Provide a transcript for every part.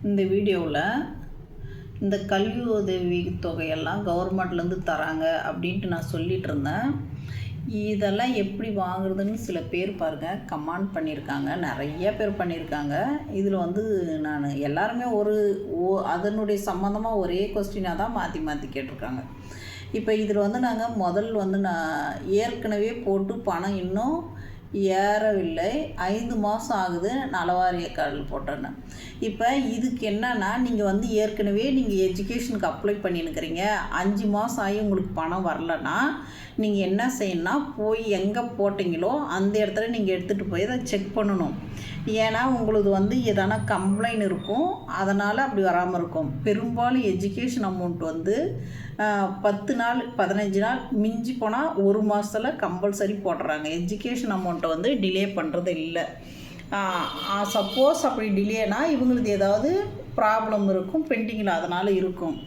இந்த வீடியோவில் இந்த கல்வி உதவி தொகையெல்லாம் கவர்மெண்ட்லேருந்து தராங்க அப்படின்ட்டு நான் சொல்லிகிட்டு இருந்தேன். இதெல்லாம் எப்படி வாங்குறதுன்னு சில பேர் பாருங்கள் கமெண்ட் பண்ணியிருக்காங்க, நிறைய பேர் பண்ணியிருக்காங்க. இதில் நான் எல்லாருமே அதனுடைய சம்மந்தமாக ஒரே கொஸ்டினாக தான் மாற்றி மாற்றி கேட்டிருக்காங்க. இப்போ இதில் நாங்கள் நான் ஏற்கனவே போட்டு பணம் இன்னும் ஏறவில்லை, 5 மாதம் ஆகுது நலவாரிய கார்டில் போட்டேன்னு. இப்போ இதுக்கு என்னென்னா, நீங்கள் ஏற்கனவே எஜுகேஷனுக்கு அப்ளை பண்ணியிருக்கிறீங்க, 5 மாதம் ஆகி உங்களுக்கு பணம் வரலன்னா நீங்கள் என்ன செய்யணும்னா, போய் எங்கே போட்டிங்களோ அந்த இடத்துல நீங்கள் எடுத்துகிட்டு போய் அதை செக் பண்ணணும். ஏன்னா உங்களுக்கு எதனா கம்ப்ளைண்ட் இருக்கும், அதனால் அப்படி வராமல் இருக்கும். பெரும்பாலும் எஜுகேஷன் அமௌண்ட் 10 நாள் 15 நாள் மிஞ்சி போனால் 1 மாதத்தில் கம்பல்சரி போடுறாங்க. எஜுகேஷன் அமௌண்ட்டை டிலே பண்ணுறது இல்லை. சப்போஸ் அப்படி டிலேனா இவங்களுக்கு ஏதாவது ப்ராப்ளம் இருக்கும், பெண்டிங்கில் அதனால் இருக்கும்.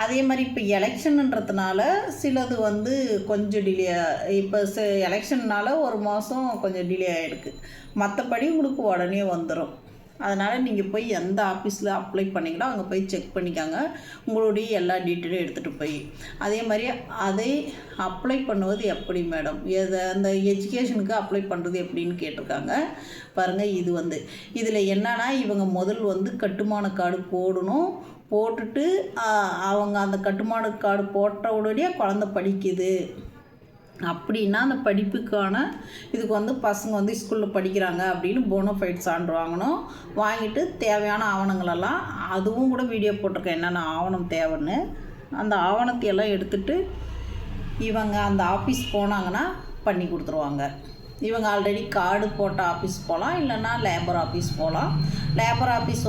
அதே மாதிரி இப்போ எலெக்ஷன்ன்றதுனால சிலது கொஞ்சம் டிலே, இப்போ எலெக்ஷன்னால் 1 மாதம் கொஞ்சம் டிலே ஆகிருக்கு. மற்றபடி உங்களுக்கு உடனே வந்துடும். அதனால் நீங்கள் போய் எந்த ஆஃபீஸில் அப்ளை பண்ணிங்களோ அங்கே போய் செக் பண்ணிக்காங்க, உங்களுடைய எல்லா டீட்டெயிலும் எடுத்துகிட்டு போய். அதே மாதிரி அதை அப்ளை பண்ணுவது எப்படி மேடம், அந்த எஜுகேஷனுக்கு அப்ளை பண்ணுறது எப்படின்னு கேட்டிருக்காங்க பாருங்கள். இதில் என்னன்னா, இவங்க முதல் கட்டுமான கார்டு போடணும். போட்டுட்டு அவங்க அந்த கட்டுமான கார்டு போட்ட உடனே குழந்தை படிக்குது அப்படின்னா அந்த படிப்புக்கான இதுக்கு பசங்க ஸ்கூலில் படிக்கிறாங்க அப்படின்னு போனோஃபைட் சான்று வாங்கணும். வாங்கிட்டு தேவையான ஆவணங்களெல்லாம் அதுவும் கூட வீடியோ போட்டிருக்கேன், என்னென்ன ஆவணம் தேவைன்னு. அந்த ஆவணத்தையெல்லாம் எடுத்துகிட்டு இவங்க அந்த ஆஃபீஸ் போனாங்கன்னா பண்ணி கொடுத்துருவாங்க. இவங்க ஆல்ரெடி கார்டு போட்ட ஆஃபீஸ் போகலாம், இல்லைன்னா லேபர் ஆஃபீஸ் போகலாம். லேபர் ஆஃபீஸ்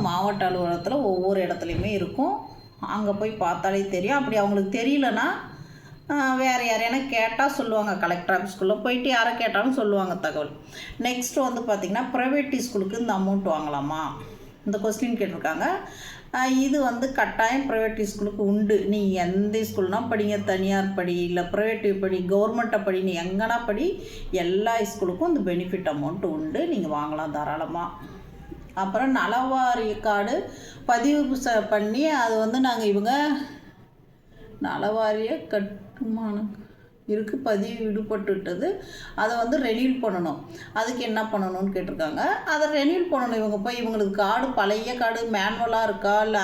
மாவட்ட அலுவலகத்தில் ஒவ்வொரு இடத்துலையுமே இருக்கும். அங்கே போய் பார்த்தாலே தெரியும். அப்படி அவங்களுக்கு தெரியலன்னா வேறு யாரையான கேட்டால் சொல்லுவாங்க. கலெக்டர் ஆஃபீஸ்குள்ளே போயிட்டு யாரை கேட்டாலும் சொல்லுவாங்க தகவல். நெக்ஸ்ட்டு பார்த்திங்கன்னா, ப்ரைவேட் ஸ்கூலுக்கு இந்த அமௌண்ட் வாங்கலாமா, இந்த கொஸ்டின் கேட்டிருக்காங்க. இது கட்டாயம் ப்ரைவேட் ஸ்கூலுக்கு உண்டு. நீ எந்த ஸ்கூல்னால் படிங்க, தனியார் படி இல்லை ப்ரைவேட் படி, கவர்மெண்ட்டை படி, நீ எங்கன்னா படி, எல்லா ஸ்கூலுக்கும் இந்த பெனிஃபிட் அமௌண்ட் உண்டு, நீங்கள் வாங்கலாம் தாராளமாக. அப்புறம் நலவாரிய கார்டு பதிவு பண்ணி அது நாங்கள் நலவாரிய கட்டுமானம் இருக்குது, பதிவு விடுபட்டுவிட்டது, அதை ரெனியூல் பண்ணணும். அதுக்கு என்ன பண்ணணும்னு கேட்டிருக்காங்க. அதை ரெனியூல் பண்ணணும். இவங்க போய் இவங்களுக்கு கார்டு பழைய கார்டு மேனுவலாக இருக்கா இல்லை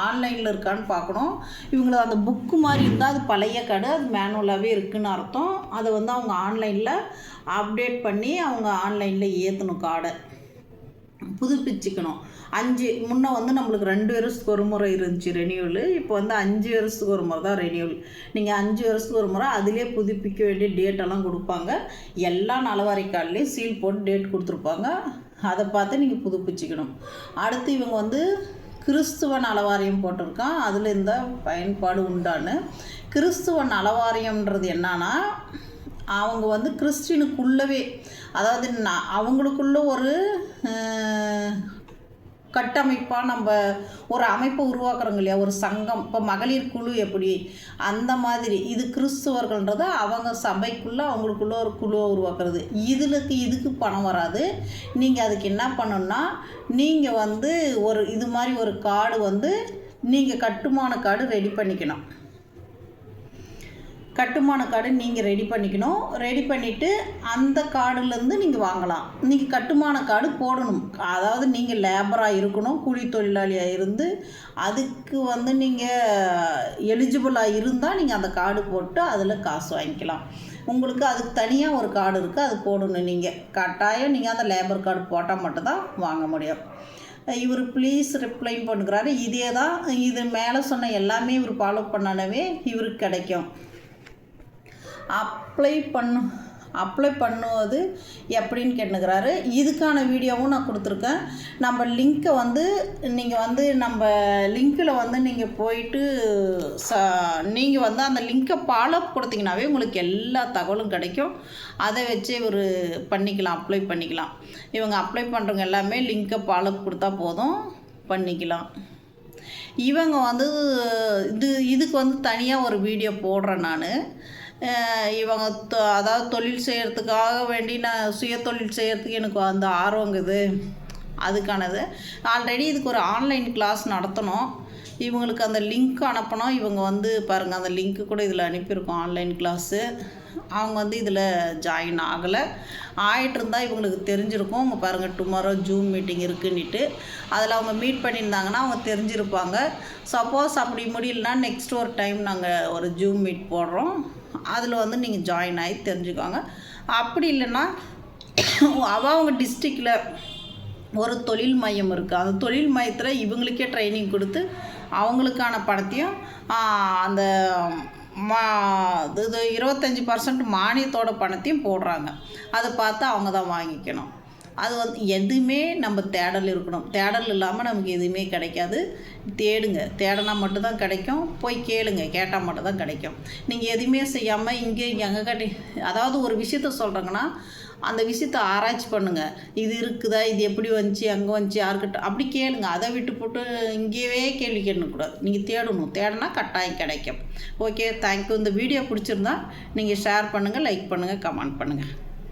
ஆன்லைனில் இருக்கான்னு பார்க்கணும். இவங்களுக்கு அந்த புக்கு மாதிரி இருந்தால் அது பழைய கார்டு, அது மேனுவலாகவே இருக்குதுன்னு அர்த்தம். அதை அவங்க ஆன்லைனில் அப்டேட் பண்ணி அவங்க ஆன்லைனில் ஏற்றணும். கார்டை புதுப்பிச்சுக்கணும். முன்னே நம்மளுக்கு 2 வருஷத்துக்கு ஒரு முறை இருந்துச்சு ரெனியூவல். இப்போ 5 வருஷத்துக்கு ஒரு முறை தான் ரெனியூவல். நீங்கள் 5 வருஷத்துக்கு ஒரு முறை அதிலே புதுப்பிக்க வேண்டிய டேட்டெல்லாம் கொடுப்பாங்க. எல்லா நலவாரி கார்டுலேயும் சீல் போட்டு டேட் கொடுத்துருப்பாங்க. அதை பார்த்து நீங்கள் புதுப்பிச்சுக்கணும். அடுத்து இவங்க கிறிஸ்துவ நலவாரியம் போட்டிருக்கான். அதில் இந்த பயன்பாடு உண்டான்னு. கிறிஸ்துவ நலவாரியம்ன்றது என்னன்னா, அவங்க கிறிஸ்டினுக்குள்ளவே, அதாவது அவங்களுக்குள்ள ஒரு கட்டமைப்பாக நம்ம ஒரு அமைப்பை உருவாக்குறோங்க இல்லையா, ஒரு சங்கம். இப்போ மகளிர் குழு எப்படி, அந்த மாதிரி இது கிறிஸ்துவர்கள்ன்றது அவங்க சபைக்குள்ளே அவங்களுக்குள்ள ஒரு குழுவை உருவாக்குறது. இதுக்கு பணம் வராது. நீங்கள் அதுக்கு என்ன பண்ணணும்னா, நீங்கள் ஒரு இது மாதிரி ஒரு கார்டு நீங்கள் கட்டுமான கார்டு ரெடி பண்ணிக்கணும். கட்டுமான கார்டு நீங்கள் ரெடி பண்ணிக்கணும். ரெடி பண்ணிவிட்டு அந்த கார்டுலேருந்து நீங்கள் வாங்கலாம். நீங்கள் கட்டுமான கார்டு போடணும். அதாவது நீங்கள் லேபராக இருக்கணும், கூலி தொழிலாளியாக இருந்து அதுக்கு நீங்கள் எலிஜிபிளாக இருந்தால் நீங்கள் அந்த கார்டு போட்டு அதில் காசு வாங்கிக்கலாம். உங்களுக்கு அதுக்கு தனியாக ஒரு கார்டு இருக்குது, அது போடணும். நீங்கள் கட்டாயம் நீங்கள் அந்த லேபர் கார்டு போட்டால் மட்டும்தான் வாங்க முடியும். இவர் ப்ளீஸ் ரிப்ளை பண்ணுறாரு. இதே தான், இது மேலே சொன்ன எல்லாமே இவர் ஃபாலோ பண்ணாலே இவருக்கு கிடைக்கும். அப்ளை பண்ணுவது எப்படின்னு கேட்டுக்கிறாரு. இதுக்கான வீடியோவும் நான் கொடுத்துருக்கேன். நம்ம லிங்க்கை நீங்கள் நம்ம லிங்க்கில் நீங்கள் போயிட்டு நீங்கள் அந்த லிங்க்கை ஃபாலோ கொடுத்தீங்கன்னாவே உங்களுக்கு எல்லா தகவலும் கிடைக்கும். அதை வச்சு இவர் அப்ளை பண்ணிக்கலாம். இவங்க அப்ளை பண்ணுறவங்க எல்லாமே லிங்க்கை ஃபாலோ கொடுத்தா போதும், பண்ணிக்கலாம். இவங்க இதுக்கு தனியாக ஒரு வீடியோ போடுறேன் நான். இவங்க அதாவது தொழில் செய்கிறதுக்காக வேண்டி நான் சுய தொழில் செய்கிறதுக்கு எனக்கு ஆர்வங்குது. அதுக்கானது. ஆல்ரெடி இதுக்கு ஒரு ஆன்லைன் கிளாஸ் நடத்தணும். இவங்களுக்கு அந்த லிங்க் அனுப்பணும். இவங்க வந்து பாருங்கள், அந்த லிங்க்கு கூட இதில் அனுப்பியிருக்கோம், ஆன்லைன் கிளாஸு. அவங்க வந்து இதில் ஜாயின் ஆகலை. ஆகிட்டுருந்தா இவங்களுக்கு தெரிஞ்சிருக்கும். அவங்க பாருங்கள், டுமாரோ ஜூம் மீட்டிங் இருக்குன்னுட்டு அதில் அவங்க மீட் பண்ணியிருந்தாங்கன்னா அவங்க தெரிஞ்சிருப்பாங்க. சப்போஸ் அப்படி முடியலனா நெக்ஸ்ட் ஒரு டைம் நாங்கள் ஒரு ஜூம் மீட் போடுறோம், அதில் வந்து நீங்கள் ஜாயின் ஆகி தெரிஞ்சுக்கோங்க. அப்படி இல்லைன்னா அவங்க டிஸ்ட்ரிக்டில் ஒரு தொழில் மையம் இருக்குது. அந்த தொழில் மையத்தில் இவங்களுக்கே ட்ரைனிங் கொடுத்து அவங்களுக்கான பணத்தையும் அந்த இது 25% மானியத்தோட பணத்தையும் போடுறாங்க. அதை பார்த்து அவங்க தான் வாங்கிக்கணும். அது வந்து எதுவுமே நம்ம தேடல் இருக்கணும். தேடல் இல்லாமல் நமக்கு எதுவுமே கிடைக்காது. தேடுங்க, தேடினா மட்டும்தான் கிடைக்கும். போய் கேளுங்க, கேட்டால் மட்டும்தான் கிடைக்கும். நீங்கள் எதுவுமே செய்யாமல் இங்கே அங்கே கட்டி, அதாவது ஒரு விஷயத்த சொல்கிறாங்கன்னா அந்த விஷயத்தை ஆராய்ச்சி பண்ணுங்கள். இது இருக்குதா, இது எப்படி வந்துச்சு, அங்கே வந்துச்சு, யாருக்கிட்ட அப்படி கேளுங்க. அதை விட்டு போட்டு இங்கேயே கேள்வி கேட்கக்கூடாது. நீங்கள் தேடணும். தேடினா கட்டாயம் கிடைக்கும். Okay, thank you. இந்த வீடியோ பிடிச்சிருந்தா நீங்கள் ஷேர் பண்ணுங்கள், லைக் பண்ணுங்கள், கமெண்ட் பண்ணுங்கள்.